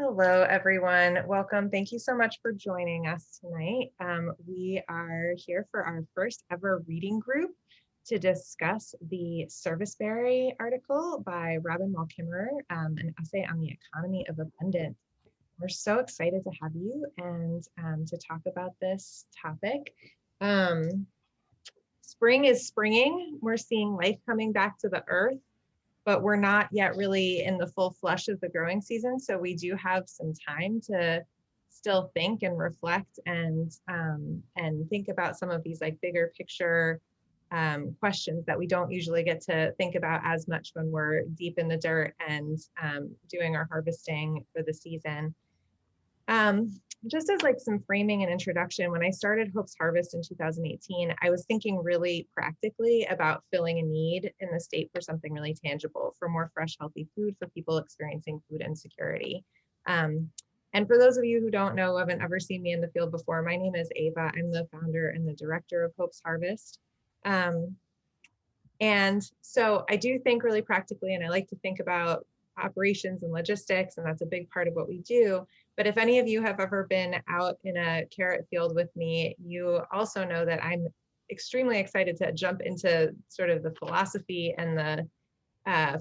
Hello, everyone. Welcome. Thank you so much for joining us tonight. We are here for our first ever reading group to discuss the Serviceberry article by Robin Wall Kimmerer, an essay on the economy of abundance. We're so excited to have you and to talk about this topic. Spring is springing. We're seeing life coming back to the earth, but we're not yet really in the full flush of the growing season. So we do have some time to still think and reflect and think about some of these like bigger picture questions that we don't usually get to think about as much when we're deep in the dirt and doing our harvesting for the season. Just as like some framing and introduction, when I started Hope's Harvest in 2018, I was thinking really practically about filling a need in the state for something really tangible, for more fresh, healthy food for people experiencing food insecurity. And for those of you who don't know, haven't ever seen me in the field before, my name is Ava. I'm the founder and the director of Hope's Harvest. And so I do think really practically, and I like to think about operations and logistics, and that's a big part of what we do. But if any of you have ever been out in a carrot field with me, you also know that I'm extremely excited to jump into sort of the philosophy and the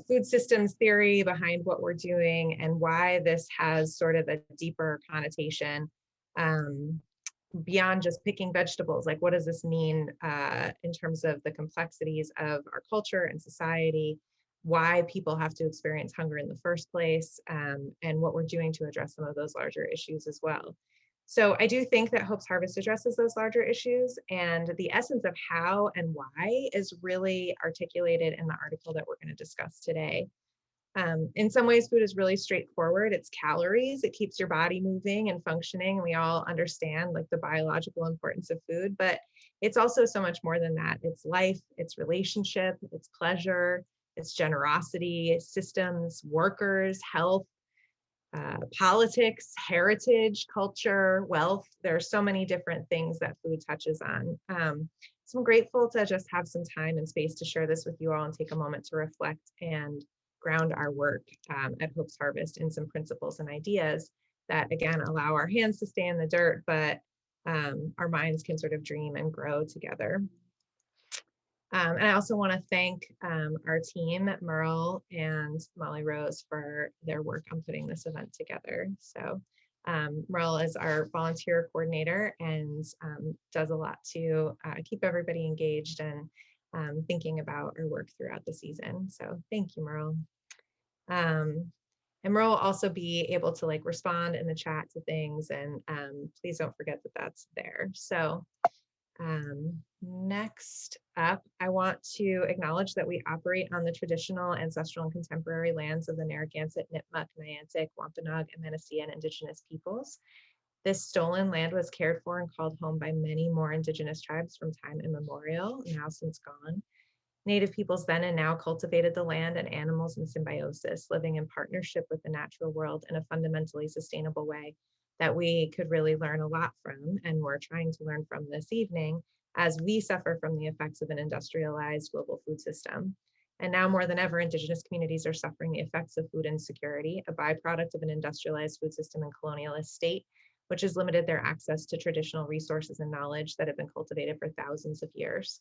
food systems theory behind what we're doing and why this has sort of a deeper connotation beyond just picking vegetables. Like, what does this mean in terms of the complexities of our culture and society, why people have to experience hunger in the first place, and what we're doing to address some of those larger issues as well. So I do think that Hope's Harvest addresses those larger issues, and the essence of how and why is really articulated in the article that we're going to discuss today. In some ways, food is really straightforward. It's calories. It keeps your body moving and functioning. We all understand like the biological importance of food, but it's also so much more than that. It's life, it's relationship, it's pleasure, it's generosity, systems, workers, health, politics, heritage, culture, wealth. There are so many different things that food touches on. So I'm grateful to just have some time and space to share this with you all and take a moment to reflect and ground our work at Hope's Harvest in some principles and ideas that, again, allow our hands to stay in the dirt, but our minds can sort of dream and grow together. And I also want to thank our team, Merle and Molly Rose, for their work on putting this event together. So Merle is our volunteer coordinator and does a lot to keep everybody engaged and thinking about our work throughout the season. So thank you, Merle. And Merle will also be able to like respond in the chat to things, and please don't forget that that's there. So next up, I want to acknowledge that we operate on the traditional, ancestral, and contemporary lands of the Narragansett, Nipmuc, Niantic, Wampanoag, and Manistee indigenous peoples. This stolen land was cared for and called home by many more indigenous tribes from time immemorial, now since gone. Native peoples then and now cultivated the land and animals in symbiosis, living in partnership with the natural world in a fundamentally sustainable way that we could really learn a lot from, and we're trying to learn from this evening as we suffer from the effects of an industrialized global food system. And now more than ever, indigenous communities are suffering the effects of food insecurity, a byproduct of an industrialized food system and colonialist state, which has limited their access to traditional resources and knowledge that have been cultivated for thousands of years.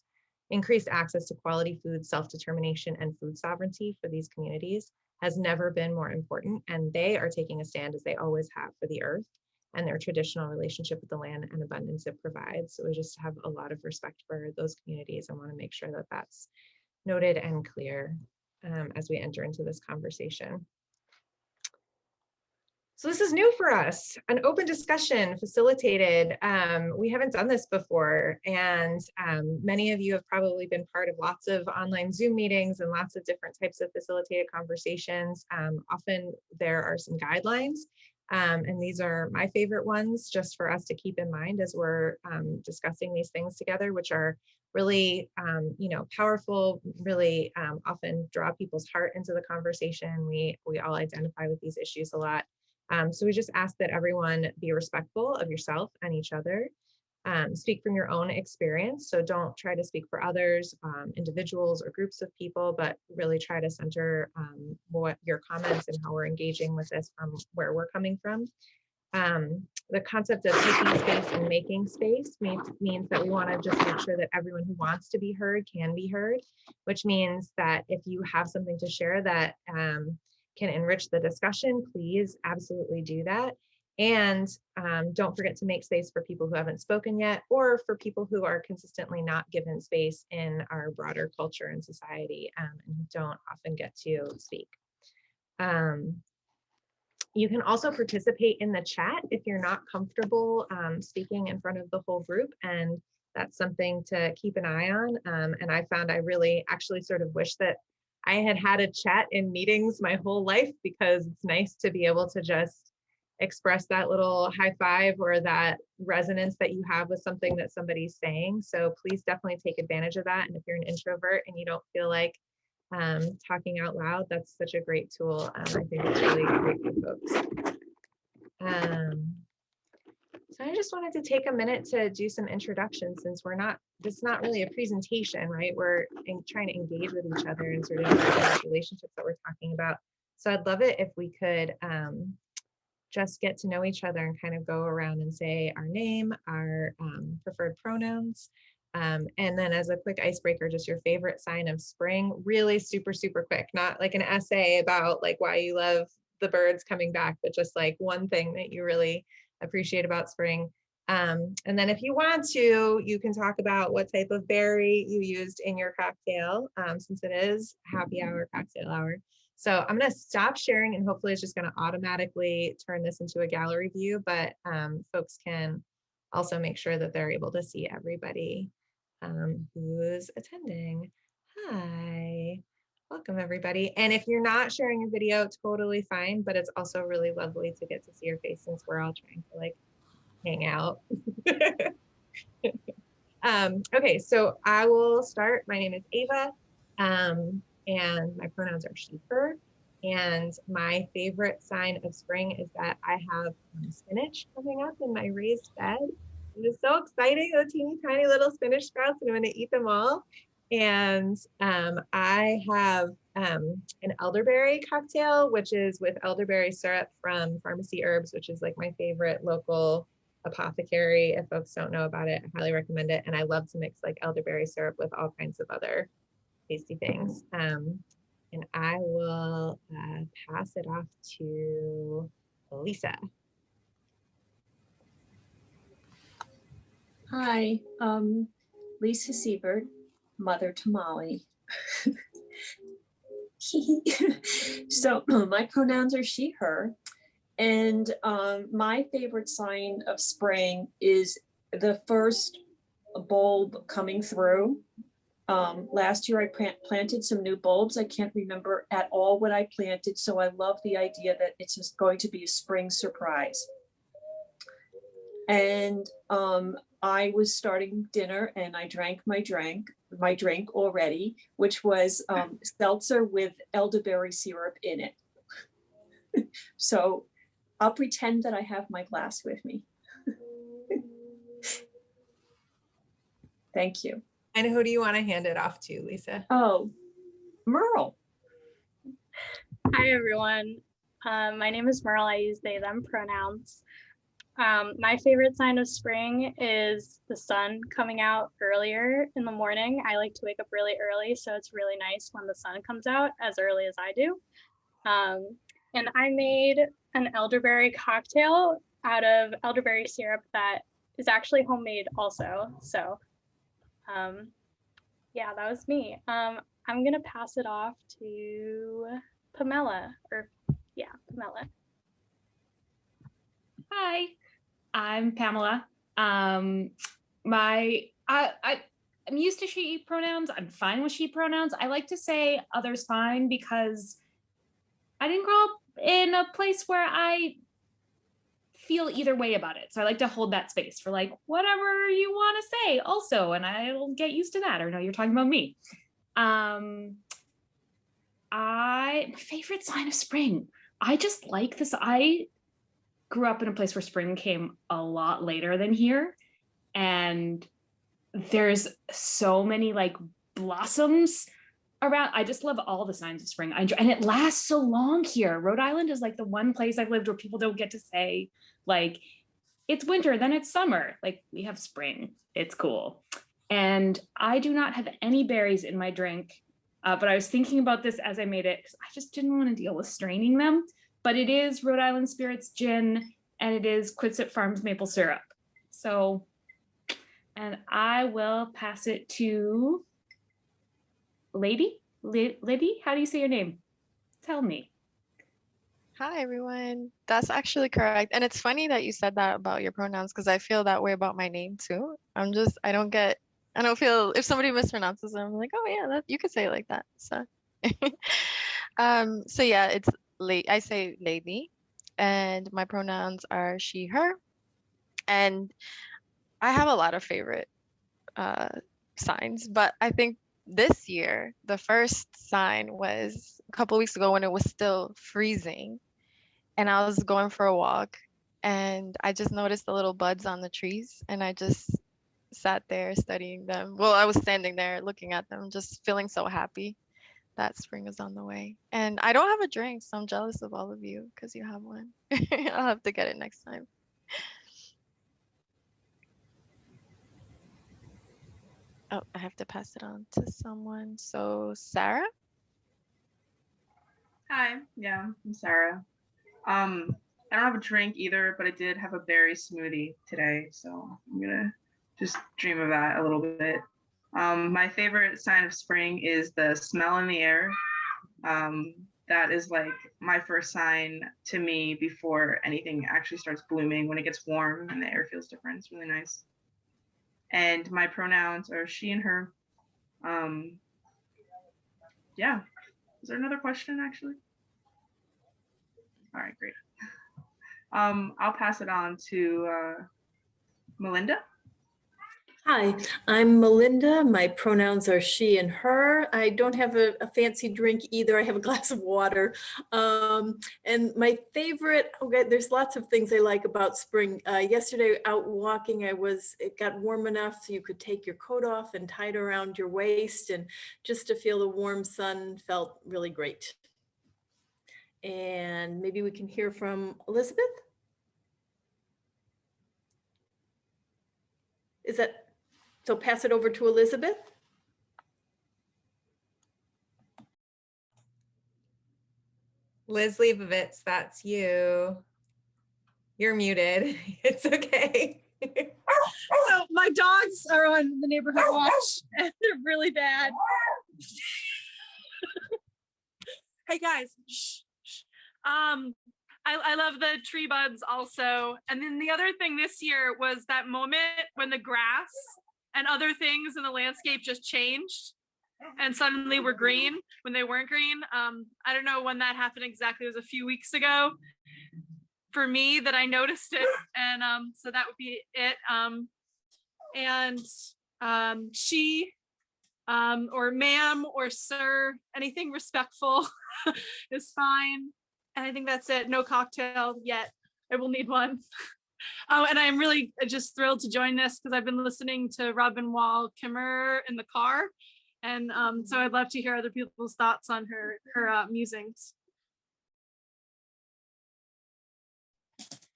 Increased access to quality food, self-determination, and food sovereignty for these communities has never been more important, and they are taking a stand, as they always have, for the earth and their traditional relationship with the land and abundance it provides. So we just have a lot of respect for those communities and want to make sure that that's noted and clear as we enter into this conversation. So this is new for us, an open discussion facilitated. We haven't done this before, and many of you have probably been part of lots of online Zoom meetings and lots of different types of facilitated conversations. Often there are some guidelines, and these are my favorite ones just for us to keep in mind as we're discussing these things together, which are really powerful, really often draw people's heart into the conversation. We all identify with these issues a lot. So we just ask that everyone be respectful of yourself and each other. speak from your own experience. So don't try to speak for others, individuals or groups of people, but really try to center what your comments and how we're engaging with this from where we're coming from. The concept of taking space and making space means that we want to just make sure that everyone who wants to be heard can be heard, which means that if you have something to share that can enrich the discussion, please absolutely do that. And don't forget to make space for people who haven't spoken yet, or for people who are consistently not given space in our broader culture and society and don't often get to speak. You can also participate in the chat if you're not comfortable speaking in front of the whole group, and that's something to keep an eye on. And I found I really actually sort of wish that I had a chat in meetings my whole life, because it's nice to be able to just express that little high five or that resonance that you have with something that somebody's saying. So please definitely take advantage of that. And if you're an introvert and you don't feel like talking out loud, that's such a great tool. I think it's really great for folks. So I just wanted to take a minute to do some introductions, since this is not really a presentation, right? We're trying to engage with each other and sort of the relationships that we're talking about. So I'd love it if we could just get to know each other and kind of go around and say our name, our preferred pronouns, and then as a quick icebreaker, just your favorite sign of spring, really super, super quick, not like an essay about like why you love the birds coming back, but just like one thing that you really appreciate about spring. And then if you want to, you can talk about what type of berry you used in your cocktail, since it is happy hour, cocktail hour. So I'm going to stop sharing, and hopefully it's just going to automatically turn this into a gallery view, but folks can also make sure that they're able to see everybody who's attending. Hi, welcome everybody. And if you're not sharing a video, totally fine, but it's also really lovely to get to see your face, since we're all trying to like hang out. Okay, so I will start. My name is Ava. And my pronouns are she, her. And my favorite sign of spring is that I have spinach coming up in my raised bed. It is so exciting, the teeny tiny little spinach sprouts, and I'm going to eat them all. And I have an elderberry cocktail, which is with elderberry syrup from Pharmacy Herbs, which is like my favorite local apothecary. If folks don't know about it, I highly recommend it. And I love to mix like elderberry syrup with all kinds of other tasty things. And I will pass it off to Lisa. Hi, Lisa Siebert, mother to Molly. So my pronouns are she, her. And my favorite sign of spring is the first bulb coming through. Last year I planted some new bulbs. I can't remember at all what I planted, so I love the idea that it's just going to be a spring surprise. And I was starting dinner and I drank my drink already, which was seltzer with elderberry syrup in it. So I'll pretend that I have my glass with me. Thank you. And who do you want to hand it off to, Lisa? Oh, Merle. Hi, everyone. My name is Merle. I use they, them pronouns. My favorite sign of spring is the sun coming out earlier in the morning. I like to wake up really early, so it's really nice when the sun comes out as early as I do. And I made an elderberry cocktail out of elderberry syrup that is actually homemade also. So yeah, that was me. I'm gonna pass it off to Pamela, Pamela. Hi, I'm Pamela. I'm used to she pronouns. I'm fine with she pronouns. I like to say others fine because I didn't grow up in a place where I feel either way about it. So I like to hold that space for like whatever you want to say also, and I'll get used to that, or no, you're talking about me. My favorite sign of spring. I just like this. I grew up in a place where spring came a lot later than here. and there's so many like blossoms around. I just love all the signs of spring. And it lasts so long here. Rhode Island is like the one place I've lived where people don't get to say like, it's winter, then it's summer. Like we have spring, it's cool. And I do not have any berries in my drink, but I was thinking about this as I made it, because I just didn't want to deal with straining them. But it is Rhode Island Spirits gin, and it is Quitsit Farms maple syrup. So, and I will pass it to Lady? Libby, how do you say your name? Tell me. Hi, everyone. That's actually correct. And it's funny that you said that about your pronouns because I feel that way about my name too. I don't feel, if somebody mispronounces it, I'm like, oh yeah, that, you could say it like that. So, so yeah, it's I say lady, and my pronouns are she, her. And I have a lot of favorite signs, but I think this year, the first sign was a couple weeks ago when it was still freezing. And I was going for a walk and I just noticed the little buds on the trees and I just sat there studying them. Well, I was standing there looking at them, just feeling so happy that spring is on the way. And I don't have a drink, so I'm jealous of all of you because you have one. I'll have to get it next time. Oh, I have to pass it on to someone. So Sarah? Hi, yeah, I'm Sarah. I don't have a drink either, but I did have a berry smoothie today, so I'm gonna just dream of that a little bit. My favorite sign of spring is the smell in the air. That is like my first sign to me before anything actually starts blooming. When it gets warm and the air feels different, it's really nice. And my pronouns are she and her. Yeah. Is there another question actually? All right, great. I'll pass it on to Melinda. Hi, I'm Melinda. My pronouns are she and her. I don't have a fancy drink either. I have a glass of water. And my favorite, okay, there's lots of things I like about spring. Yesterday out walking, it got warm enough so you could take your coat off and tie it around your waist, and just to feel the warm sun felt really great. And maybe we can hear from Elizabeth. Is that? So pass it over to Elizabeth. Liz Leibovitz, that's you. You're muted. It's okay. So my dogs are on the neighborhood watch and they're really bad. Hey guys. Shh, shh. I love the tree buds also. And then the other thing this year was that moment when the grass and other things in the landscape just changed and suddenly were green when they weren't green. I don't know when that happened exactly. It was a few weeks ago for me that I noticed it. And so that would be it. She or ma'am or sir, anything respectful is fine. And I think that's it. No cocktail yet. I will need one. Oh, and I'm really just thrilled to join this because I've been listening to Robin Wall Kimmerer in the car. And so I'd love to hear other people's thoughts on her musings.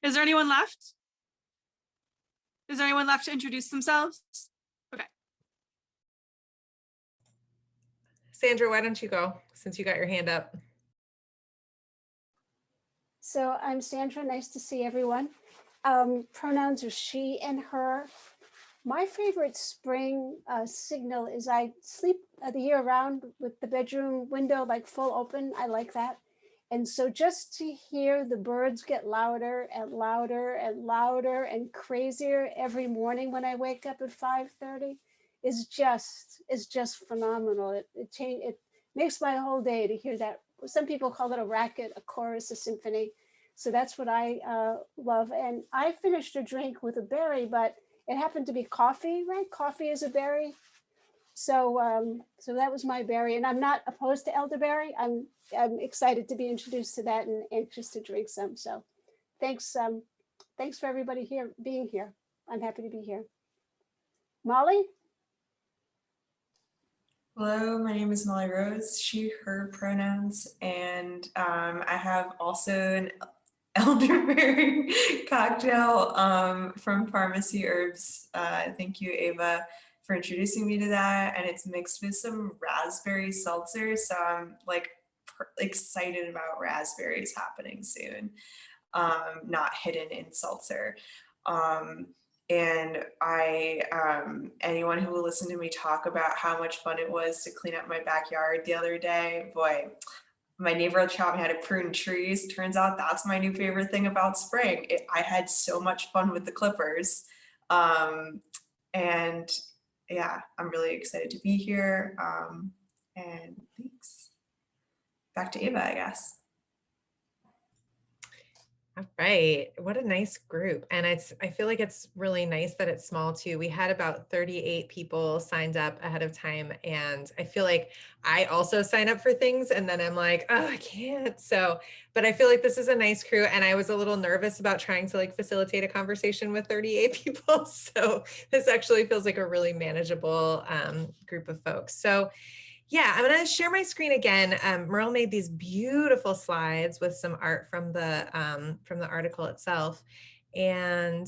Is there anyone left? Is there anyone left to introduce themselves? Okay. Sandra, why don't you go since you got your hand up? So I'm Sandra, nice to see everyone. Pronouns are she and her. My favorite spring signal is I sleep the year round with the bedroom window like full open. I like that. And so just to hear the birds get louder and louder and louder and crazier every morning when I wake up at 5:30 is just phenomenal. It makes my whole day to hear that. Some people call it a racket, a chorus, a symphony. So that's what I love. And I finished a drink with a berry, but it happened to be coffee, right? Coffee is a berry. So so that was my berry, and I'm not opposed to elderberry. I'm excited to be introduced to that and anxious to drink some. So thanks for everybody here being here. I'm happy to be here. Molly? Hello, my name is Molly Rose, she, her pronouns, and I have also an elderberry cocktail from Pharmacy Herbs. Thank you, Ava, for introducing me to that. And it's mixed with some raspberry seltzer, so I'm like excited about raspberries happening soon, not hidden in seltzer. And anyone who will listen to me talk about how much fun it was to clean up my backyard the other day, boy, my neighbor taught me how to prune trees. Turns out that's my new favorite thing about spring. I had so much fun with the clippers. And yeah, I'm really excited to be here. And thanks. Back to Ava, I guess. All right. What a nice group. And I feel like it's really nice that it's small too. We had about 38 people signed up ahead of time. And I feel like I also sign up for things and then I'm like, oh, I can't. So, but I feel like this is a nice crew. And I was a little nervous about trying to like facilitate a conversation with 38 people. So this actually feels like a really manageable group of folks. So yeah, I'm going to share my screen again. Merle made these beautiful slides with some art from the article itself, and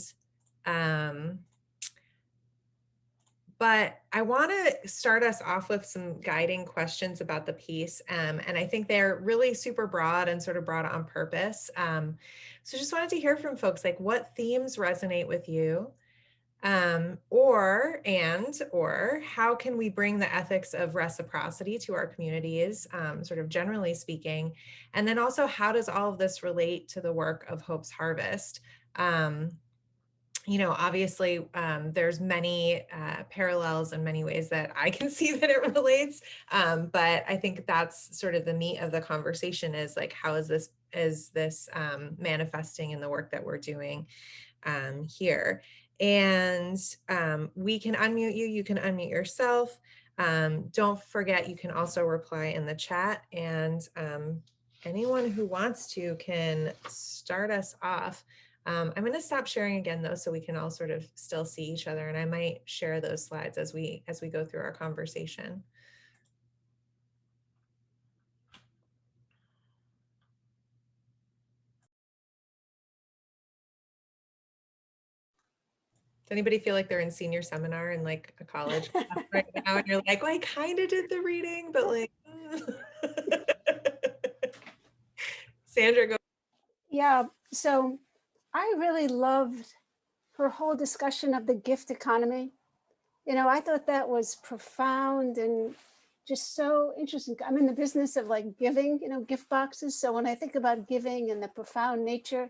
but I want to start us off with some guiding questions about the piece, and I think they're really super broad and sort of broad on purpose. So just wanted to hear from folks, like what themes resonate with you? Or how can we bring the ethics of reciprocity to our communities, sort of generally speaking? And then also, how does all of this relate to the work of Hope's Harvest? You know, obviously, there's many parallels in many ways that I can see that it relates, but I think that's sort of the meat of the conversation is like, how is this manifesting in the work that we're doing here? And we can unmute you, you can unmute yourself. Don't forget, you can also reply in the chat, and anyone who wants to can start us off. I'm going to stop sharing again though, so we can all sort of still see each other, and I might share those slides as we go through our conversation. Does anybody feel like they're in senior seminar in like a college class right now, and you're like, well, I kind of did the reading, but like, Sandra, go. Yeah, so I really loved her whole discussion of the gift economy. You know, I thought that was profound and just so interesting. I'm in the business of like giving, you know, gift boxes. So when I think about giving and the profound nature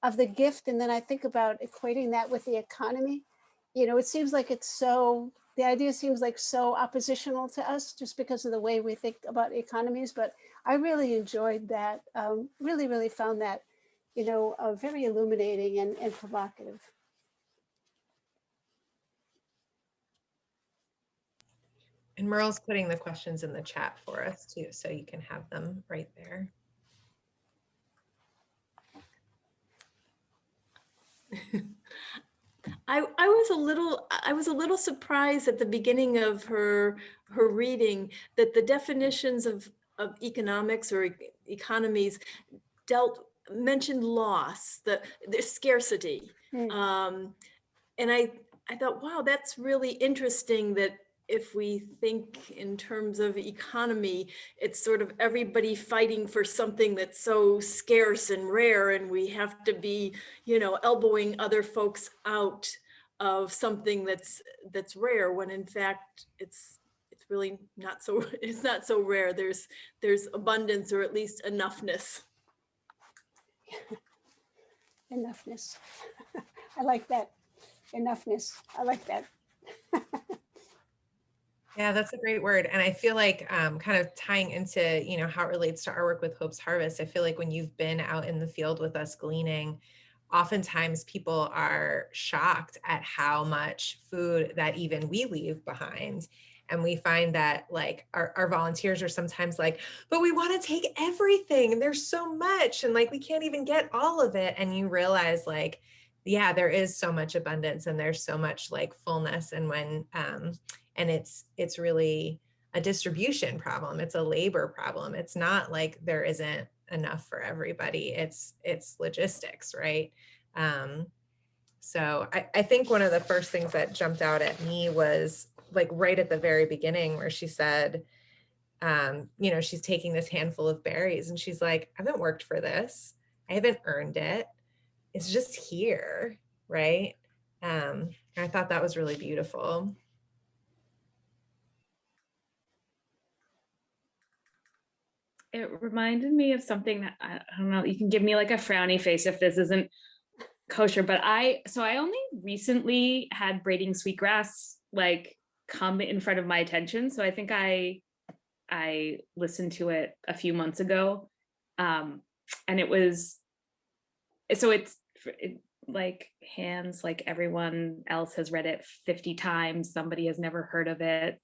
of the gift, and then I think about equating that with the economy, you know, it seems like the idea seems like so oppositional to us just because of the way we think about economies. But I really enjoyed that, really found that, you know, very illuminating and provocative. And Merle's putting the questions in the chat for us too, so you can have them right there. I was a little surprised at the beginning of her reading that the definitions of economics or economies mentioned loss, the scarcity. And I thought, wow, that's really interesting that if we think in terms of economy, it's sort of everybody fighting for something that's so scarce and rare, and we have to be, you know, elbowing other folks out of something that's rare, when in fact it's really not so, it's not so rare. There's abundance, or at least enoughness. Enoughness. I like that. Enoughness. I like that. Yeah, that's a great word. And I feel like kind of tying into, you know, how it relates to our work with Hope's Harvest, I feel like when you've been out in the field with us gleaning, oftentimes people are shocked at how much food that even we leave behind. And we find that like our volunteers are sometimes like, but we want to take everything and there's so much and like we can't even get all of it. And you realize like yeah, there is so much abundance and there's so much like fullness. And when, and it's really a distribution problem. It's a labor problem. It's not like there isn't enough for everybody. It's logistics, right? So I think one of the first things that jumped out at me was like right at the very beginning where she said, you know, she's taking this handful of berries and she's like, I haven't worked for this. I haven't earned it. It's just here, right? I thought that was really beautiful. It reminded me of something that I don't know, you can give me like a frowny face if this isn't kosher, but I only recently had braiding sweetgrass like come in front of my attention. So I think I listened to it a few months ago. And it's like hands, like everyone else has read it 50 times. Somebody has never heard of it.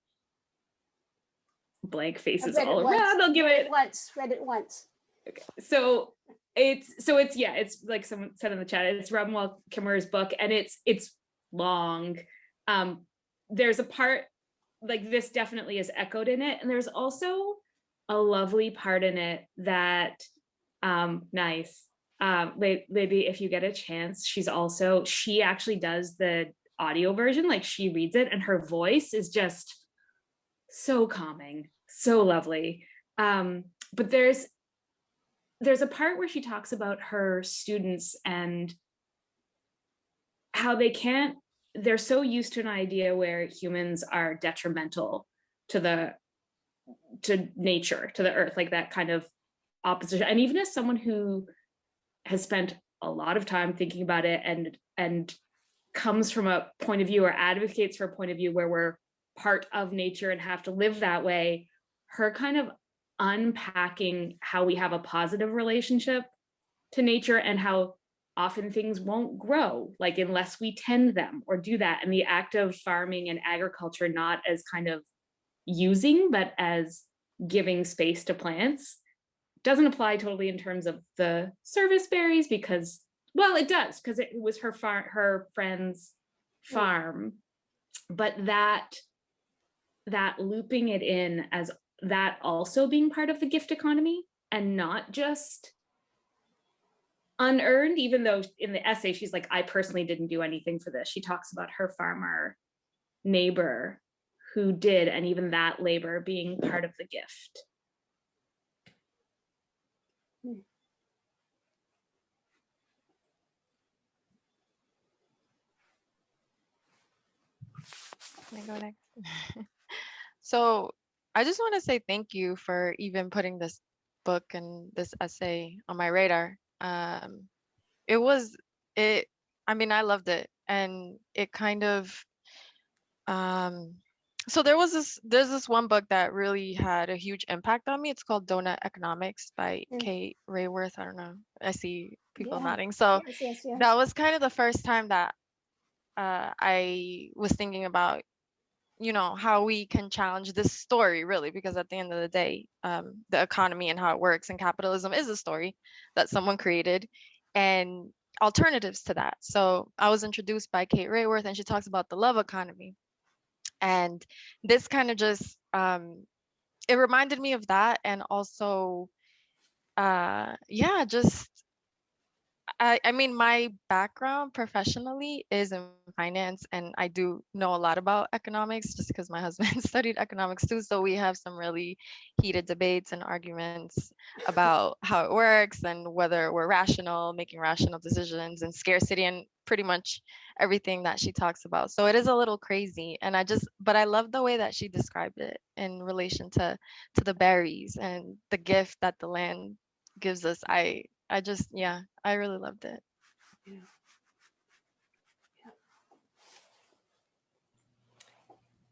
Blank faces all around. I'll give it read it once. Okay. So it's yeah, it's like someone said in the chat, it's Robin Wall Kimmerer's book, and it's long. There's a part like this definitely is echoed in it, and there's also a lovely part in it that nice. Maybe if you get a chance, she actually does the audio version, like she reads it, and her voice is just so calming, so lovely. But there's a part where she talks about her students and how they're so used to an idea where humans are detrimental to nature, to the earth, like that kind of opposition. And even as someone who has spent a lot of time thinking about it and comes from a point of view or advocates for a point of view where we're part of nature and have to live that way, her kind of unpacking how we have a positive relationship to nature and how often things won't grow, like unless we tend them or do that. And the act of farming and agriculture, not as kind of using, but as giving space to plants, doesn't apply totally in terms of the serviceberries because, well, it does, because it was her friend's farm, but that looping it in as that also being part of the gift economy and not just unearned, even though in the essay she's like, I personally didn't do anything for this. She talks about her farmer neighbor who did, and even that labor being part of the gift. Can I go next? So I just want to say thank you for even putting this book and this essay on my radar. I mean, I loved it, and it kind of so there's this one book that really had a huge impact on me. It's called Donut Economics by Kate Rayworth. I don't know, I see people nodding. So Yes. that was kind of the first time that I was thinking about, you know, how we can challenge this story, really, because at the end of the day, the economy and how it works and capitalism is a story that someone created, and alternatives to that. So I was introduced by Kate Rayworth, and she talks about the love economy, and this kind of just it reminded me of that, and also just I mean, my background professionally is in finance, and I do know a lot about economics just because my husband studied economics too. So we have some really heated debates and arguments about how it works and whether we're rational, making rational decisions, and scarcity, and pretty much everything that she talks about. So it is a little crazy, and but I love the way that she described it in relation to the berries and the gift that the land gives us. I really loved it.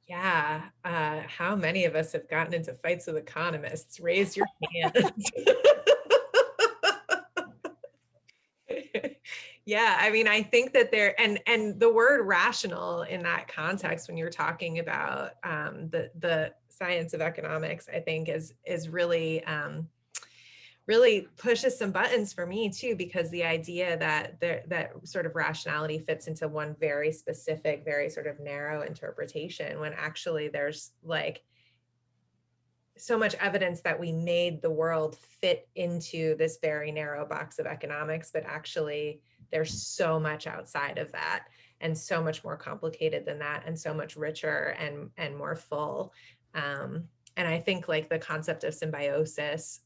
Yeah. How many of us have gotten into fights with economists? Raise your hand. Yeah, I mean, I think that and the word rational in that context, when you're talking about the science of economics, I think is really really pushes some buttons for me too, because the idea that that sort of rationality fits into one very specific, very sort of narrow interpretation, when actually there's like so much evidence that we made the world fit into this very narrow box of economics, but actually there's so much outside of that, and so much more complicated than that, and so much richer and more full. And I think like the concept of symbiosis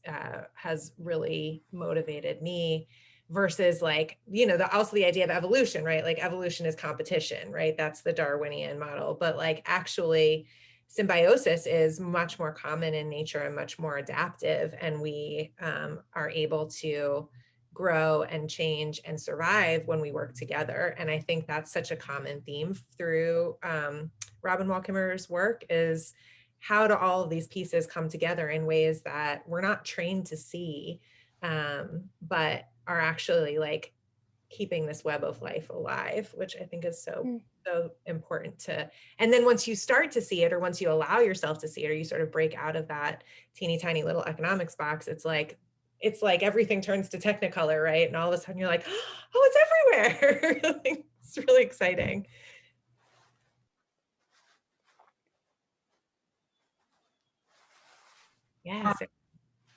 has really motivated me, versus like, you know, also the idea of evolution, right? Like evolution is competition, right? That's the Darwinian model. But like actually symbiosis is much more common in nature and much more adaptive. And we are able to grow and change and survive when we work together. And I think that's such a common theme through Robin Wall Kimmerer's work, is how do all of these pieces come together in ways that we're not trained to see, but are actually like keeping this web of life alive, which I think is so important to. And then once you start to see it, or once you allow yourself to see it, or you sort of break out of that teeny tiny little economics box, it's like everything turns to Technicolor, right? And all of a sudden you're like, oh, it's everywhere. It's really exciting. Yes.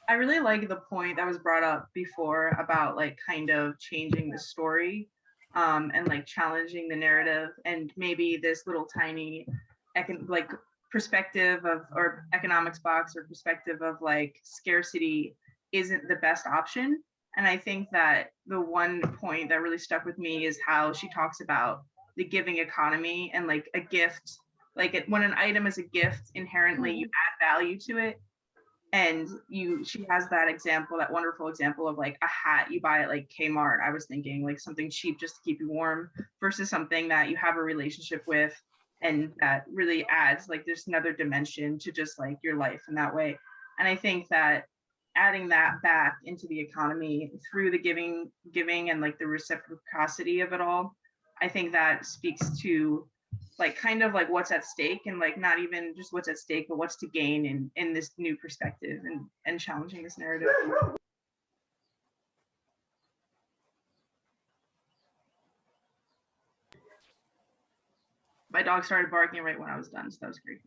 I really like the point that was brought up before about like kind of changing the story, and like challenging the narrative, and maybe this little tiny like perspective of, or economics box, or perspective of like scarcity isn't the best option. And I think that the one point that really stuck with me is how she talks about the giving economy, and like a gift, like when an item is a gift, inherently you add value to it. And she has that example, that wonderful example of like a hat you buy at like Kmart. I was thinking like something cheap just to keep you warm, versus something that you have a relationship with, and that really adds, like there's another dimension to just like your life in that way. And I think that adding that back into the economy through the giving and like the reciprocity of it all, I think that speaks to like kind of like what's at stake, and like not even just what's at stake, but what's to gain in this new perspective, and challenging this narrative. My dog started barking right when I was done, so that was great.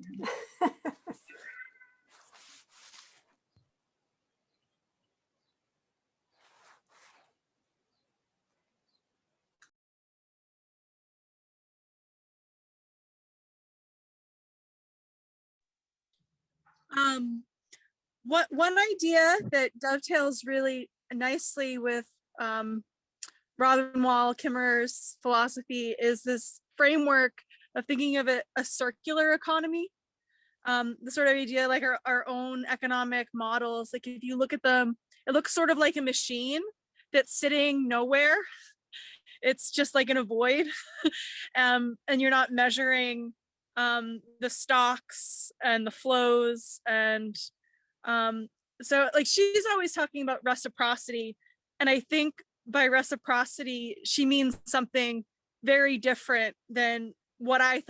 One idea that dovetails really nicely with Robin Wall Kimmerer's philosophy is this framework of thinking of it a circular economy. The sort of idea like our own economic models, like if you look at them, it looks sort of like a machine that's sitting nowhere. It's just like in a void. And you're not measuring the stocks and the flows. And so like she's always talking about reciprocity. And I think by reciprocity, she means something very different than what I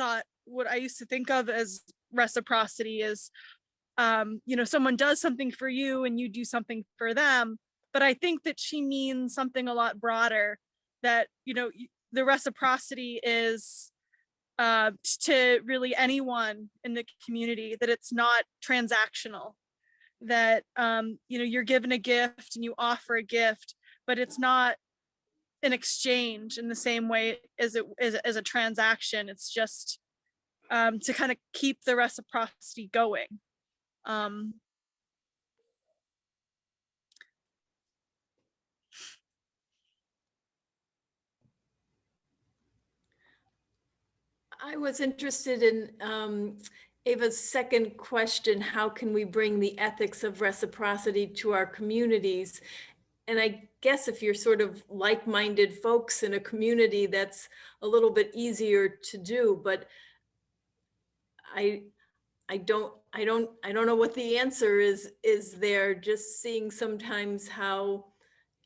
used to think of as reciprocity is, you know, someone does something for you and you do something for them. But I think that she means something a lot broader, that, you know, the reciprocity is to really anyone in the community, that it's not transactional, that, you know, you're given a gift and you offer a gift, but it's not an exchange in the same way as it is as a transaction. It's just to kind of keep the reciprocity going. I was interested in Ava's second question, how can we bring the ethics of reciprocity to our communities? And I guess if you're sort of like-minded folks in a community, that's a little bit easier to do, but I don't know what the answer is there. Just seeing sometimes how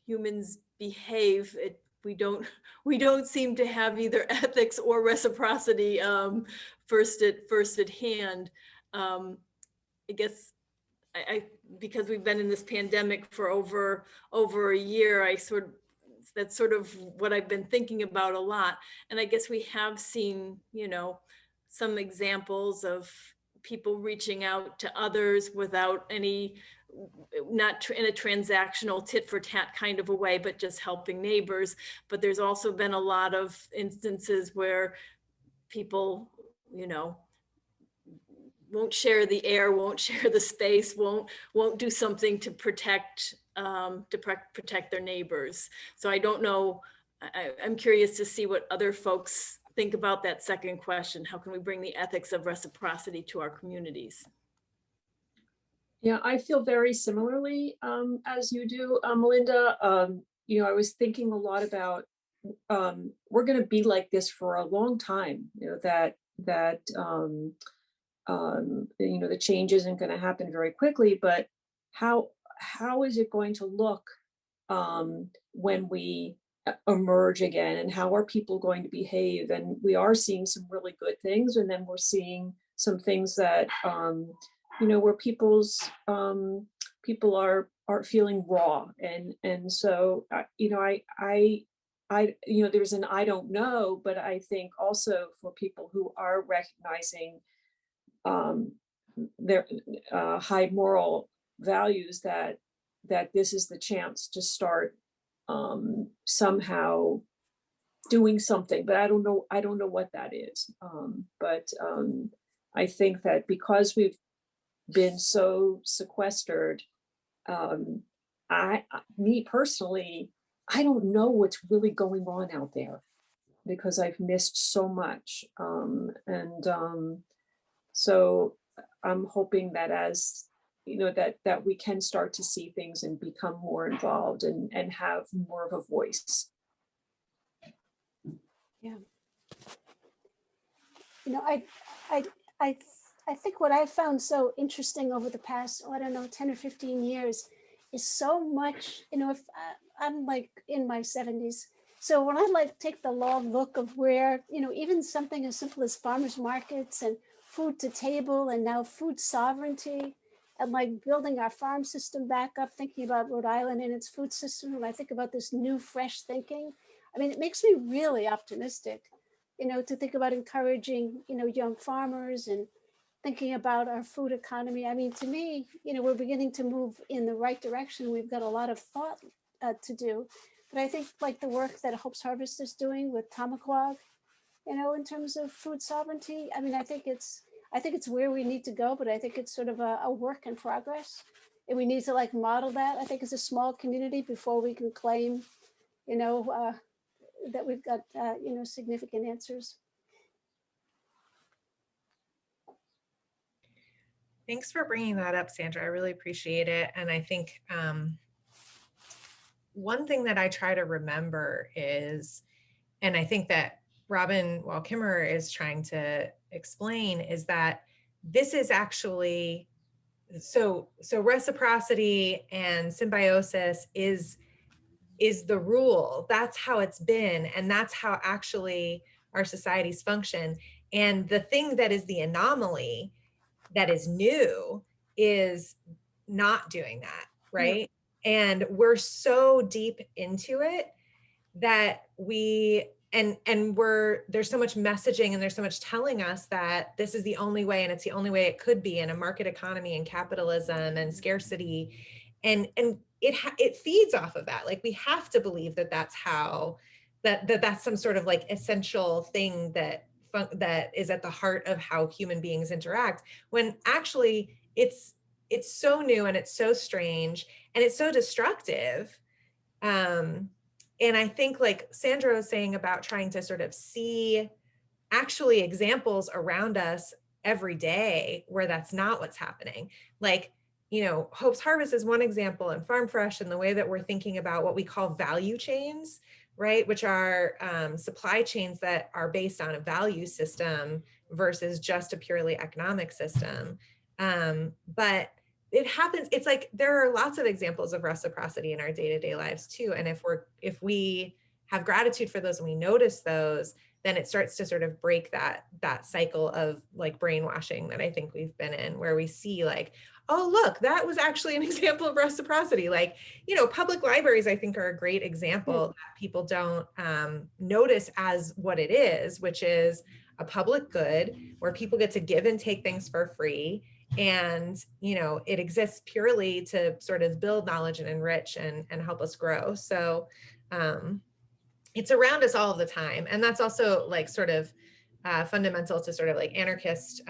humans behave, we don't seem to have either ethics or reciprocity first at hand. I guess I because we've been in this pandemic for over a year, that's sort of what I've been thinking about a lot. And I guess we have seen, some examples of people reaching out to others without any, not in a transactional tit for tat kind of a way, but just helping neighbors. But there's also been a lot of instances where people, won't share the air, won't share the space, won't do something to protect their neighbors. So I don't know. I'm curious to see what other folks think about that second question. How can we bring the ethics of reciprocity to our communities? Yeah, I feel very similarly as you do, Melinda. I was thinking a lot about we're going to be like this for a long time. That the change isn't going to happen very quickly, but how is it going to look when we emerge again, and how are people going to behave? And we are seeing some really good things, and then we're seeing some things that where people are feeling raw, and so there's an I don't know, but I think also for people who are recognizing their high moral values, that this is the chance to start somehow doing something. But I don't know what that is. But I think that because we've been so sequestered, me personally, I don't know what's really going on out there because I've missed so much. So I'm hoping that as that we can start to see things and become more involved and have more of a voice. Yeah. I think what I've found so interesting over the past, 10 or 15 years is so much, if I'm like in my 70s. So when I take the long look of where, even something as simple as farmers markets and food to table, and now food sovereignty, and building our farm system back up, thinking about Rhode Island and its food system. When I think about this new, fresh thinking, it makes me really optimistic, to think about encouraging, young farmers and thinking about our food economy. To me, we're beginning to move in the right direction. We've got a lot of thought to do, but I think the work that Hope's Harvest is doing with Tamaquag, in terms of food sovereignty, I think it's where we need to go, but I think it's sort of a work in progress. And we need to model that, I think, as a small community before we can claim, that we've got, significant answers. Thanks for bringing that up, Sandra. I really appreciate it. And I think one thing that I try to remember is, and I think that Robin Wall Kimmerer is trying to explain, is that this is actually, so reciprocity and symbiosis is the rule. That's how it's been. And that's how actually our societies function. And the thing that is the anomaly that is new is not doing that, right? Yeah. And we're so deep into it that there's so much messaging and there's so much telling us that this is the only way, and it's the only way it could be in a market economy and capitalism and scarcity. And it feeds off of that. We have to believe that that's how, that's some sort of essential thing that is at the heart of how human beings interact, when actually it's so new and it's so strange and it's so destructive. And I think Sandra was saying about trying to sort of see actually examples around us every day where that's not what's happening. Hope's Harvest is one example, and Farm Fresh, and the way that we're thinking about what we call value chains, right? Which are supply chains that are based on a value system versus just a purely economic system. But it happens, it's there are lots of examples of reciprocity in our day-to-day lives too. And if we have gratitude for those and we notice those, then it starts to sort of break that cycle of brainwashing that I think we've been in, where we see oh, look, that was actually an example of reciprocity. Like, you know, public libraries, I think, are a great example that people don't notice as what it is, which is a public good where people get to give and take things for free. And, you know, it exists purely to sort of build knowledge and enrich and help us grow. So it's around us all the time. And that's also like sort of fundamental to sort of like anarchist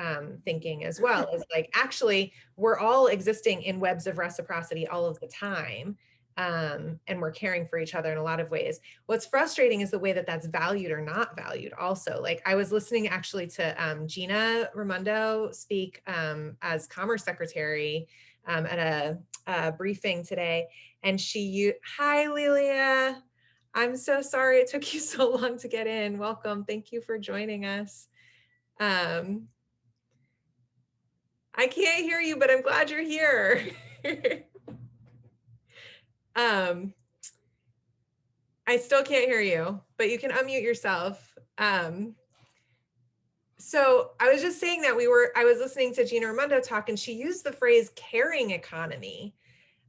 thinking as well, is like, actually, we're all existing in webs of reciprocity all of the time. And we're caring for each other in a lot of ways. What's frustrating is the way that that's valued or not valued also. Like I was listening actually to Gina Raimondo speak as Commerce Secretary at a briefing today. And hi, Lilia. I'm so sorry it took you so long to get in. Welcome. Thank you for joining us. I can't hear you, but I'm glad you're here. I still can't hear you, but you can unmute yourself. So I was just saying that I was listening to Gina Raimondo talk, and she used the phrase caring economy.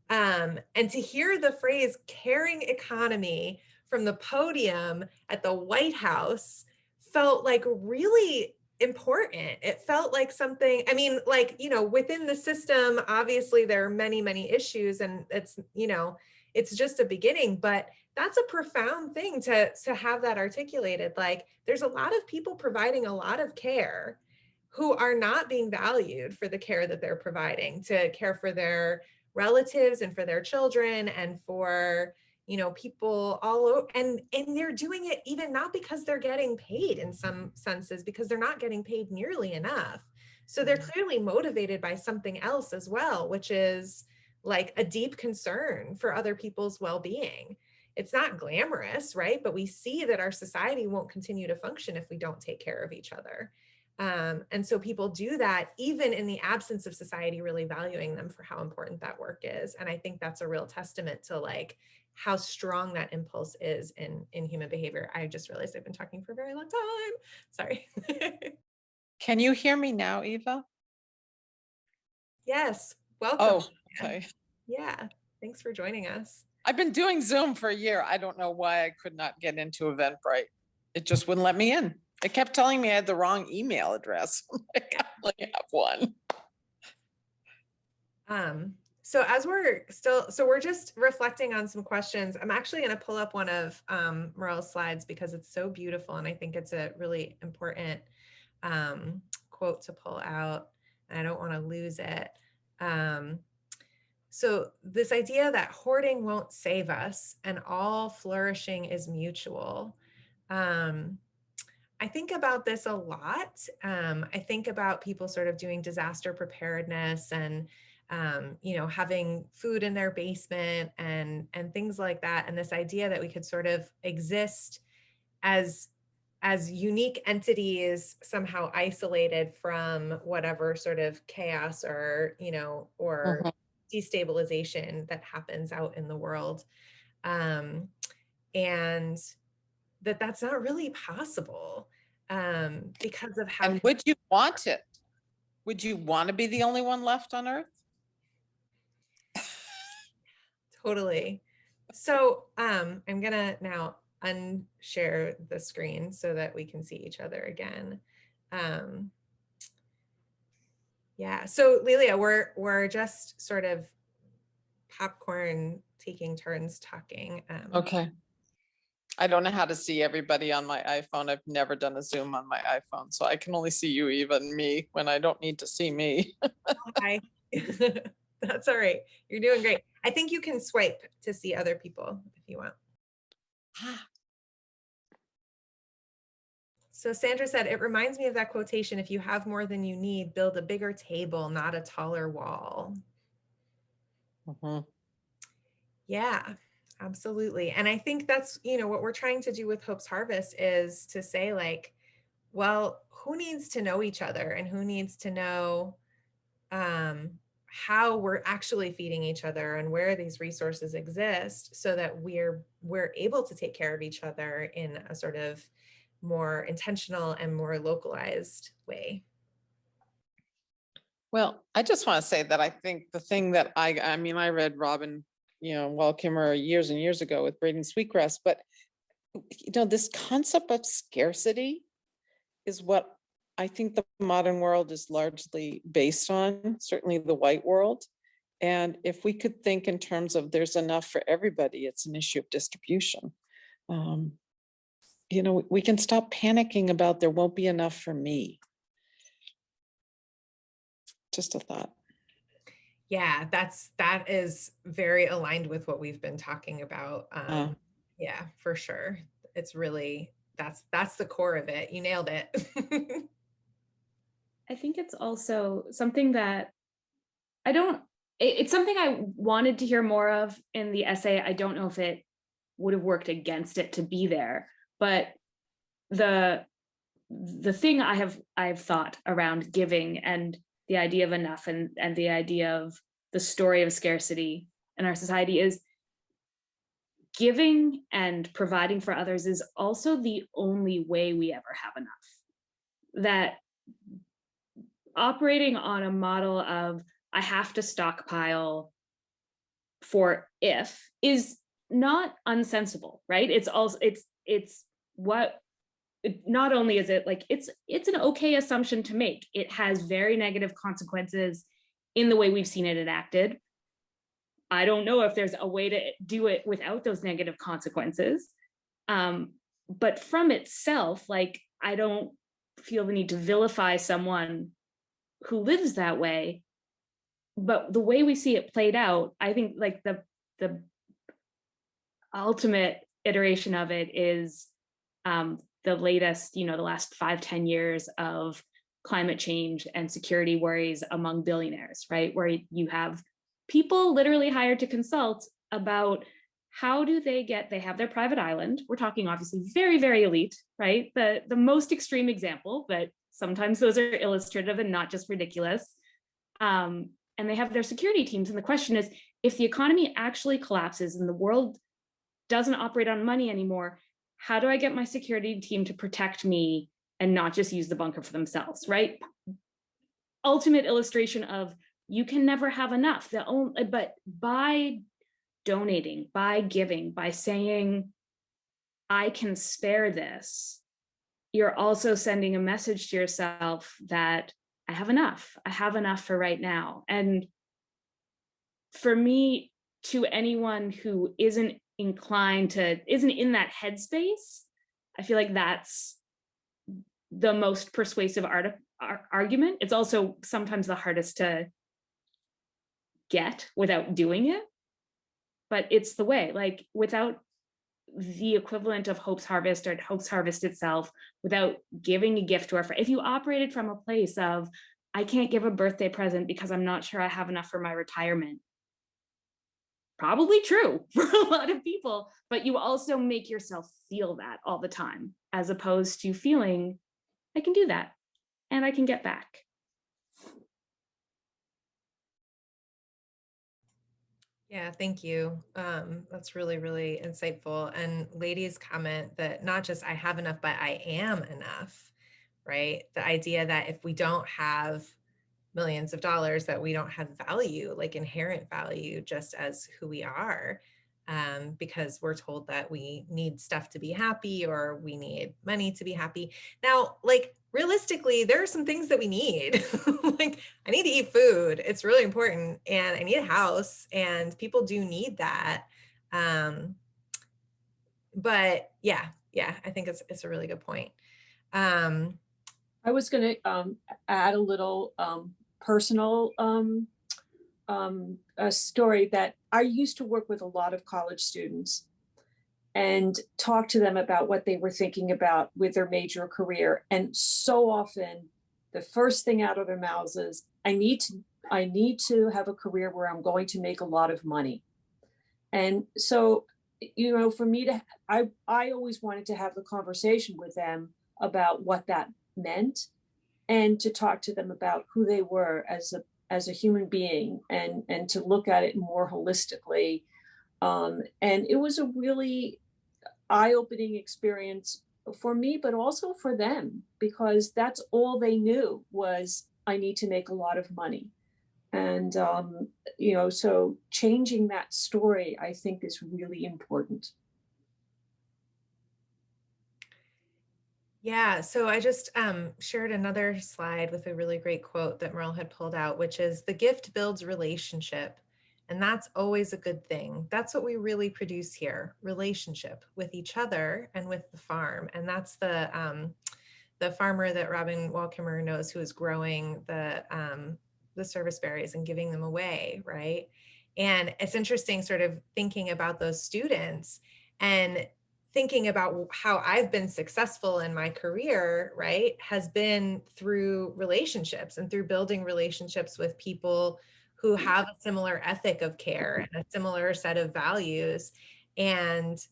And to hear the phrase caring economy from the podium at the White House felt like really important. It felt like something, I mean, like, you know, within the system, obviously there are many, many issues, and it's, you know, it's just a beginning, but that's a profound thing to have that articulated. Like there's a lot of people providing a lot of care who are not being valued for the care that they're providing, to care for their relatives and for their children and for, you know, people all over, and they're doing it even not because they're getting paid, in some senses because they're not getting paid nearly enough. So they're clearly motivated by something else as well, which is like a deep concern for other people's well-being. It's not glamorous, right? But we see that our society won't continue to function if we don't take care of each other. And so people do that even in the absence of society really valuing them for how important that work is. And I think that's a real testament to like how strong that impulse is in human behavior. I just realized I've been talking for a very long time. Sorry. Can you hear me now, Eva? Yes, welcome. Oh, okay. Yeah, thanks for joining us. I've been doing Zoom for a year. I don't know why I could not get into Eventbrite. It just wouldn't let me in. It kept telling me I had the wrong email address. Like, I only have one. So as we're just reflecting on some questions. I'm actually going to pull up one of Merle's slides because it's so beautiful, and I think it's a really important quote to pull out, and I don't want to lose it. So this idea that hoarding won't save us and all flourishing is mutual. I think about this a lot. I think about people sort of doing disaster preparedness and, you know, having food in their basement and things like that. And this idea that we could sort of exist as unique entities, somehow isolated from whatever sort of chaos or, you know, or destabilization that happens out in the world. And that's not really possible because of how. And would you want it? Would you want to be the only one left on Earth? Totally. So I'm gonna now unshare the screen so that we can see each other again. Yeah, so Lilia, we're just sort of popcorn taking turns talking. Okay. I don't know how to see everybody on my iPhone. I've never done a Zoom on my iPhone, so I can only see you, Eva, and me when I don't need to see me. Hi. That's all right. You're doing great. I think you can swipe to see other people if you want. So Sandra said, it reminds me of that quotation, if you have more than you need, build a bigger table, not a taller wall. Yeah, absolutely. And I think that's, you know, what we're trying to do with Hope's Harvest is to say like, well, who needs to know each other and who needs to know how we're actually feeding each other and where these resources exist so that we're able to take care of each other in a sort of more intentional and more localized way. Well, I just want to say that I think the thing that I mean, I read Robin, Wall Kimmerer years and years ago with Braden Sweetgrass, but this concept of scarcity is what I think the modern world is largely based on, certainly the white world. And if we could think in terms of there's enough for everybody, it's an issue of distribution. We can stop panicking about there won't be enough for me. Just a thought. Yeah, that is very aligned with what we've been talking about. Yeah, for sure. It's really, that's the core of it. You nailed it. I think it's also something that it's something I wanted to hear more of in the essay. I don't know if it would have worked against it to be there, but the thing I've thought around giving and the idea of enough and the idea of the story of scarcity in our society is giving and providing for others is also the only way we ever have enough. That operating on a model of I have to stockpile for if is not unsensible, right? It's also it's what not only is it like it's an okay assumption to make. It has very negative consequences in the way we've seen it enacted. I don't know if there's a way to do it without those negative consequences. But from itself, like I don't feel the need to vilify someone who lives that way. But the way we see it played out, I think like the ultimate iteration of it is the latest, the last 5-10 years of climate change and security worries among billionaires, right? Where you have people literally hired to consult about how do they have their private island. We're talking obviously very, very elite, right? The most extreme example, but sometimes those are illustrative and not just ridiculous. And they have their security teams. And the question is, if the economy actually collapses and the world doesn't operate on money anymore, how do I get my security team to protect me and not just use the bunker for themselves, right? Ultimate illustration of you can never have enough. But by donating, by giving, by saying, I can spare this, you're also sending a message to yourself that I have enough for right now. And for me, to anyone who isn't in that headspace, I feel like that's the most persuasive argument. It's also sometimes the hardest to get without doing it, but it's the way. Like without the equivalent of Hope's Harvest or Hope's Harvest itself, without giving a gift to our friend, if you operated from a place of I can't give a birthday present because I'm not sure I have enough for my retirement, probably true for a lot of people, but you also make yourself feel that all the time, as opposed to feeling I can do that and I can get back. Yeah, thank you. That's really, really insightful. And ladies' comment that not just I have enough, but I am enough, right? The idea that if we don't have millions of dollars, that we don't have value, like inherent value, just as who we are, because we're told that we need stuff to be happy or we need money to be happy. Now, like realistically, there are some things that we need. Like I need to eat food. It's really important. And I need a house and people do need that. But yeah, I think it's a really good point. I was going to add a little personal a story that I used to work with a lot of college students and talk to them about what they were thinking about with their major career. And so often the first thing out of their mouths is, I need to have a career where I'm going to make a lot of money. And so, for me I always wanted to have the conversation with them about what that meant and to talk to them about who they were as a human being and to look at it more holistically. And it was a really eye-opening experience for me, but also for them, because that's all they knew was, I need to make a lot of money. And, you know, so changing that story, I think, is really important. Yeah, so I just shared another slide with a really great quote that Merle had pulled out, which is the gift builds relationship. And that's always a good thing. That's what we really produce here, relationship with each other and with the farm. And that's the farmer that Robin Wall Kimmerer knows, who is growing the serviceberries and giving them away, right? And it's interesting sort of thinking about those students and thinking about how I've been successful in my career, right, has been through relationships and through building relationships with people who have a similar ethic of care and a similar set of values, and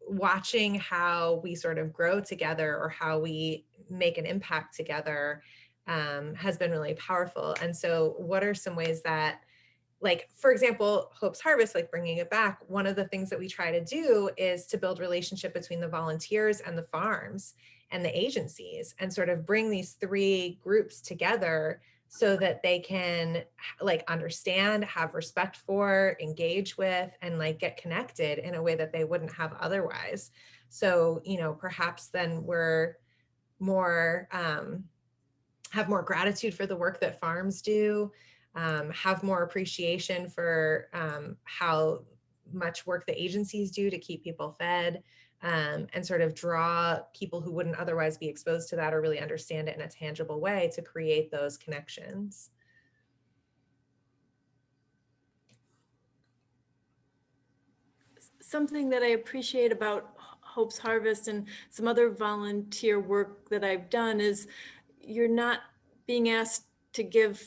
watching how we sort of grow together or how we make an impact together has been really powerful. And so what are some ways that, like, for example, Hope's Harvest, like bringing it back, one of the things that we try to do is to build relationship between the volunteers and the farms and the agencies, and sort of bring these three groups together so that they can like understand, have respect for, engage with, and like get connected in a way that they wouldn't have otherwise. So, you know, perhaps then we're more, have more gratitude for the work that farms do, have more appreciation for how much work the agencies do to keep people fed, and sort of draw people who wouldn't otherwise be exposed to that or really understand it in a tangible way to create those connections. Something that I appreciate about Hope's Harvest and some other volunteer work that I've done is you're not being asked to give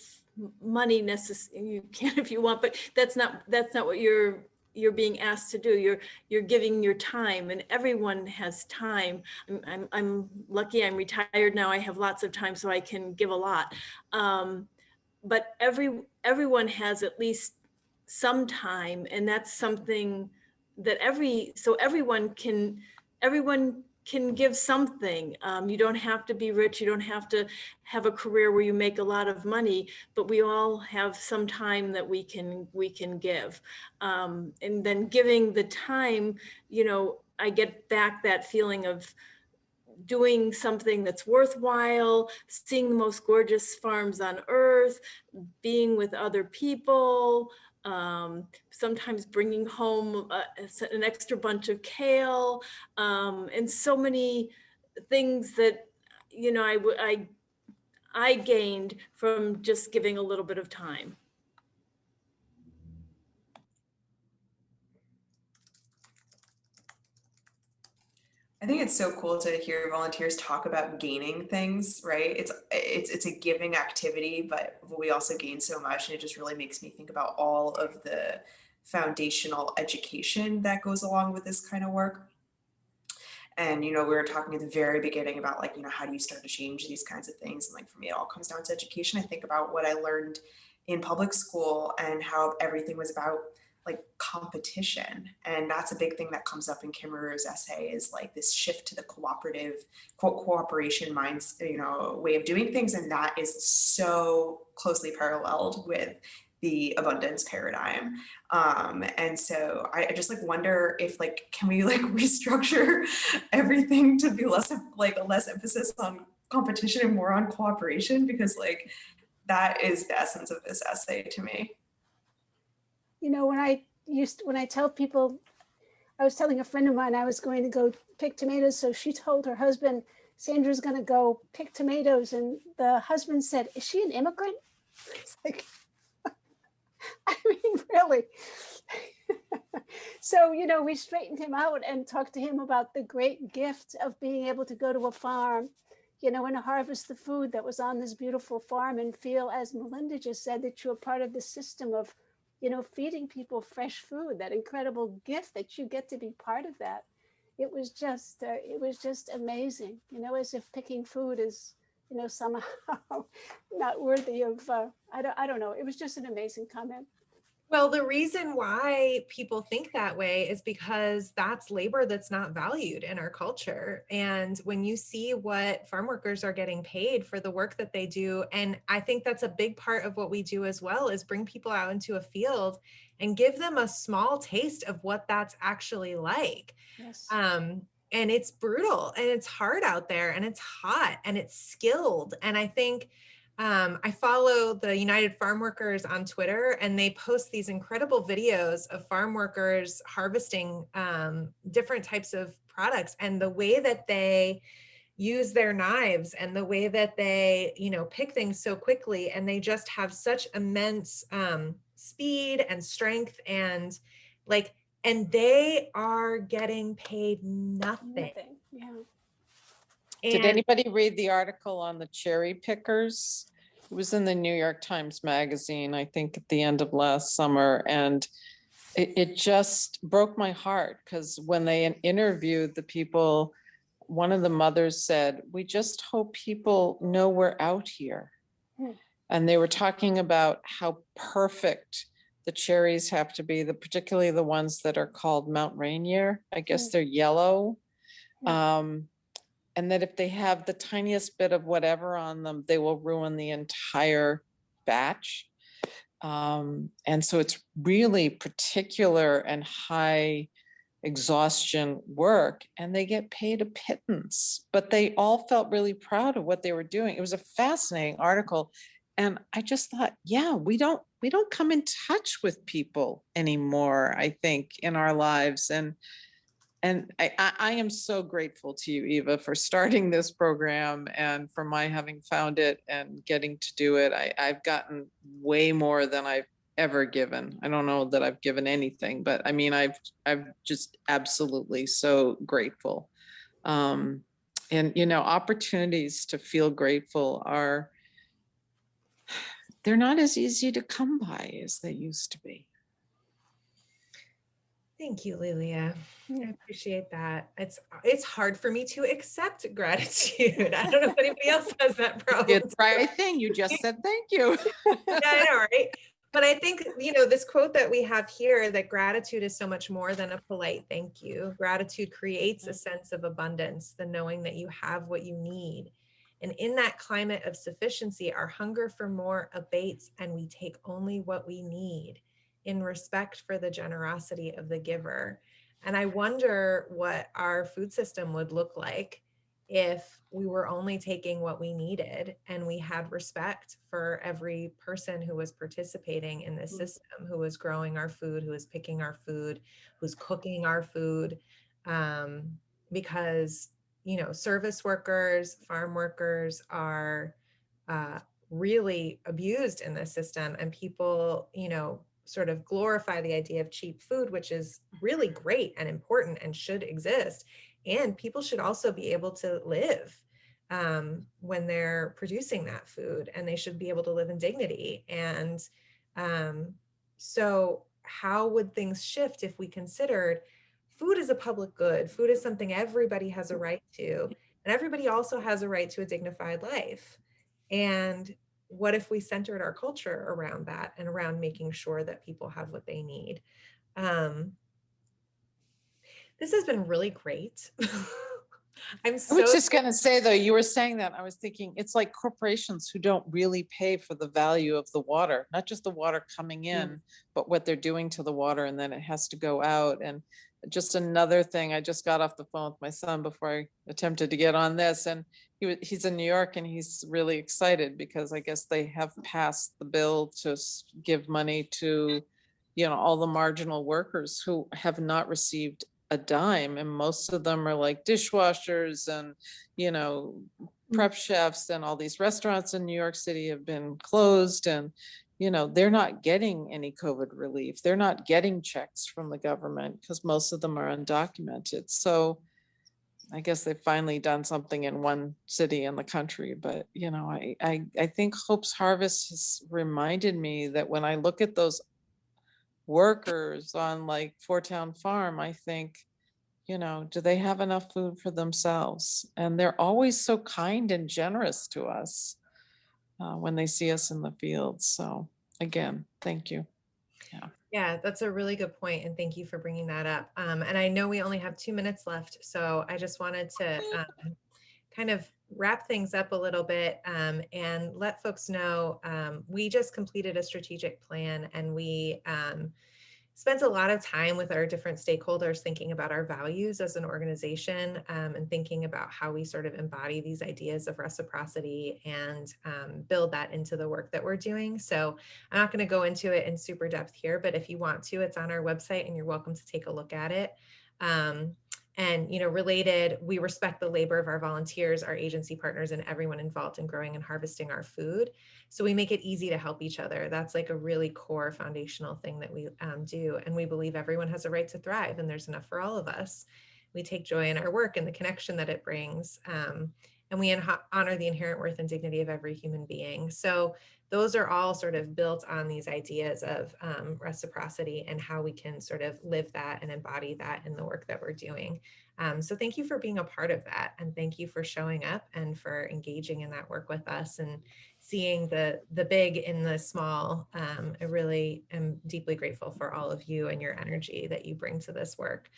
money necessarily. You can if you want, but that's not what you're being asked to do. You're giving your time, and everyone has time. I'm lucky. I'm retired now. I have lots of time, so I can give a lot. But everyone has at least some time, and that's something that everyone can give something. You don't have to be rich. You don't have to have a career where you make a lot of money, but we all have some time that we can give. And then giving the time, you know, I get back that feeling of doing something that's worthwhile, seeing the most gorgeous farms on earth, being with other people, sometimes bringing home an extra bunch of kale, and so many things that, you know, I gained from just giving a little bit of time. I think it's so cool to hear volunteers talk about gaining things, right? It's a giving activity, but we also gain so much, and it just really makes me think about all of the foundational education that goes along with this kind of work. And, you know, we were talking at the very beginning about, like, you know, how do you start to change these kinds of things? And like, for me, it all comes down to education. I think about what I learned in public school and how everything was about like competition. And that's a big thing that comes up in Kimmerer's essay, is like this shift to the cooperative, cooperation minds, you know, way of doing things. And that is so closely paralleled with the abundance paradigm. And so I just like wonder if, like, can we like restructure everything to be less emphasis on competition and more on cooperation, because like that is the essence of this essay to me. You know, when I tell people, I was telling a friend of mine I was going to go pick tomatoes, so she told her husband, Sandra's going to go pick tomatoes, and the husband said, "Is she an immigrant?" It's like, I mean, really. So, you know, we straightened him out and talked to him about the great gift of being able to go to a farm, you know, and harvest the food that was on this beautiful farm, and feel, as Melinda just said, that you're part of the system of, you know, feeding people fresh food, that incredible gift that you get to be part of that. It was just amazing, you know, as if picking food is, you know, somehow not worthy of, I don't know. It was just an amazing comment. Well, the reason why people think that way is because that's labor that's not valued in our culture. And when you see what farm workers are getting paid for the work that they do, and I think that's a big part of what we do as well, is bring people out into a field and give them a small taste of what that's actually like. Yes. And it's brutal and it's hard out there and it's hot and it's skilled. And I think I follow the United Farm Workers on Twitter, and they post these incredible videos of farm workers harvesting different types of products, and the way that they use their knives and the way that they, pick things so quickly, and they just have such immense speed and strength, and and they are getting paid nothing. Nothing. Yeah. Did And anybody read the article on the cherry pickers? It was in the New York Times Magazine, I think at the end of last summer. And it just broke my heart, because when they interviewed the people, one of the mothers said, "We just hope people know we're out here." And they were talking about how perfect the cherries have to be, particularly the ones that are called Mount Rainier. I guess they're yellow. And that if they have the tiniest bit of whatever on them, they will ruin the entire batch. And so it's really particular and high exhaustion work, and they get paid a pittance, but they all felt really proud of what they were doing. It was a fascinating article. And I just thought, yeah, we don't come in touch with people anymore, I think, in our lives. And I am so grateful to you, Eva, for starting this program and for my having found it and getting to do it. I've gotten way more than I've ever given. I don't know that I've given anything, but I mean, I've just absolutely so grateful. And, opportunities to feel grateful they're not as easy to come by as they used to be. thank you, Lilia. I appreciate that. It's hard for me to accept gratitude. I don't know if anybody else has that problem. Did the right thing. You just said thank you. Yeah, I know, right? But I think, this quote that we have here, that gratitude is so much more than a polite thank you. Gratitude creates a sense of abundance, the knowing that you have what you need. And in that climate of sufficiency, our hunger for more abates, and we take only what we need in respect for the generosity of the giver. And I wonder what our food system would look like if we were only taking what we needed, and we had respect for every person who was participating in this system, who was growing our food, who was picking our food, who's cooking our food. Because, service workers, farm workers are really abused in this system, and people, sort of glorify the idea of cheap food, which is really great and important and should exist. And people should also be able to live when they're producing that food, and they should be able to live in dignity. And so how would things shift if we considered food is a public good? Food is something everybody has a right to, and everybody also has a right to a dignified life. And what if we centered our culture around that, and around making sure that people have what they need? This has been really great. I was just going to say, though, you were saying that, I was thinking it's like corporations who don't really pay for the value of the water, not just the water coming in, but what they're doing to the water, and then it has to go out. And just another thing, I just got off the phone with my son before I attempted to get on this, and he's in New York, and he's really excited because I guess they have passed the bill to give money to, all the marginal workers who have not received a dime, and most of them are like dishwashers and prep chefs, and all these restaurants in New York City have been closed, and they're not getting any COVID relief. They're not getting checks from the government because most of them are undocumented. So I guess they've finally done something in one city in the country. But I think Hope's Harvest has reminded me that when I look at those workers on like Four Town Farm, I think, do they have enough food for themselves? And they're always so kind and generous to us when they see us in the fields. So again, thank you. Yeah, that's a really good point, and thank you for bringing that up. And I know we only have 2 minutes left, so I just wanted to kind of wrap things up a little bit and let folks know we just completed a strategic plan, and we spent a lot of time with our different stakeholders thinking about our values as an organization and thinking about how we sort of embody these ideas of reciprocity and build that into the work that we're doing. So I'm not going to go into it in super depth here, but if you want to, it's on our website and you're welcome to take a look at it. And, you know, related, we respect the labor of our volunteers, our agency partners, and everyone involved in growing and harvesting our food. So we make it easy to help each other. That's like a really core foundational thing that we do. And we believe everyone has a right to thrive and there's enough for all of us. We take joy in our work and the connection that it brings. And we honor the inherent worth and dignity of every human being. So those are all sort of built on these ideas of reciprocity and how we can sort of live that and embody that in the work that we're doing. So thank you for being a part of that. And thank you for showing up and for engaging in that work with us and seeing the big in the small. I really am deeply grateful for all of you and your energy that you bring to this work.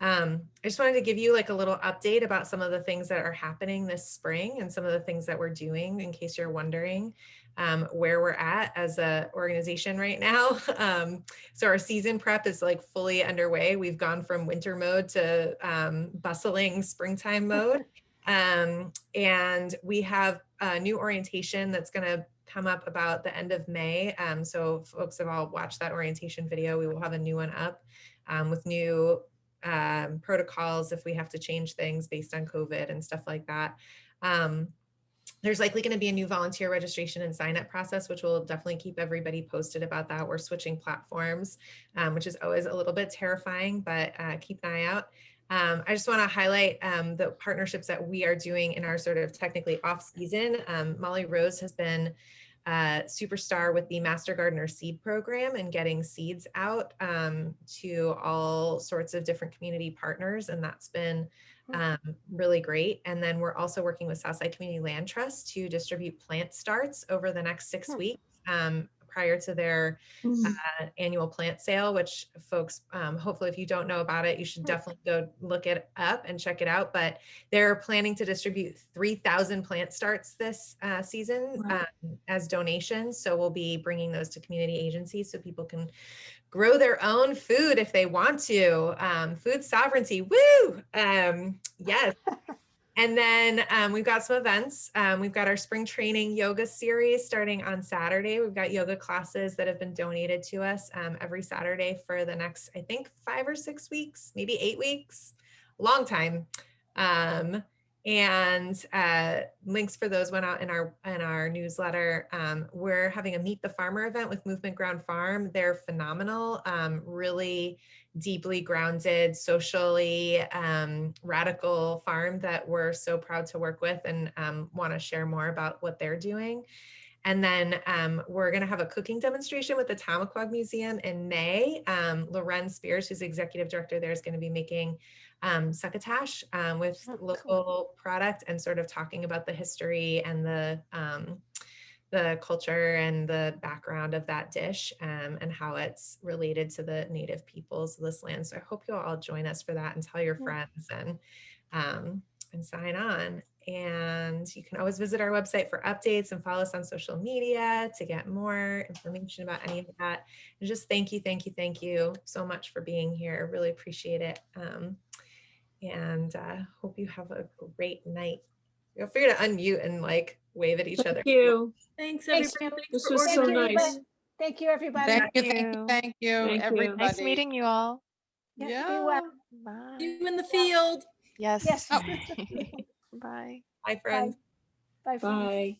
I just wanted to give you like a little update about some of the things that are happening this spring and some of the things that we're doing in case you're wondering where we're at as an organization right now. So our season prep is like fully underway. We've gone from winter mode to bustling springtime mode. And we have a new orientation that's going to come up about the end of May. So folks have all watched that orientation video. We will have a new one up with new protocols if we have to change things based on COVID and stuff like that. There's likely going to be a new volunteer registration and sign up process, which will definitely keep everybody posted about that. We're switching platforms, which is always a little bit terrifying, but keep an eye out. I just want to highlight the partnerships that we are doing in our sort of technically off season. Molly Rose has been superstar with the Master Gardener Seed Program and getting seeds out to all sorts of different community partners. And that's been really great. And then we're also working with Southside Community Land Trust to distribute plant starts over the next 6 weeks prior to their annual plant sale, which folks, hopefully if you don't know about it, you should definitely go look it up and check it out. But they're planning to distribute 3,000 plant starts this season as donations. So we'll be bringing those to community agencies so people can grow their own food if they want to. Food sovereignty, woo! Yes. And then we've got some events. We've got our spring training yoga series starting on Saturday. We've got yoga classes that have been donated to us every Saturday for the next, I think, 5 or 6 weeks, maybe 8 weeks, long time. And links for those went out in our newsletter. We're having a Meet the Farmer event with Movement Ground Farm. They're phenomenal, really deeply grounded, socially radical farm that we're so proud to work with and want to share more about what they're doing. And then we're going to have a cooking demonstration with the Tamaquag Museum in May. Loren Spears, who's the executive director there, is going to be making succotash with local product and sort of talking about the history and the culture and the background of that dish and how it's related to the native peoples of this land. So I hope you'll all join us for that and tell your friends and sign on. And you can always visit our website for updates and follow us on social media to get more information about any of that. And just thank you so much for being here. Really appreciate it. And hope you have a great night. Feel free to unmute and like wave at each other. Thank you. Thanks, Thanks, everybody. This for was so organizing. nice. Thank you, everybody. Thank you, Thank you. everybody. Nice meeting you all. Yeah, be well. Bye. See you in the field. Yes. Yes. Bye. Bye, friends. Bye. Bye. Friends. Bye.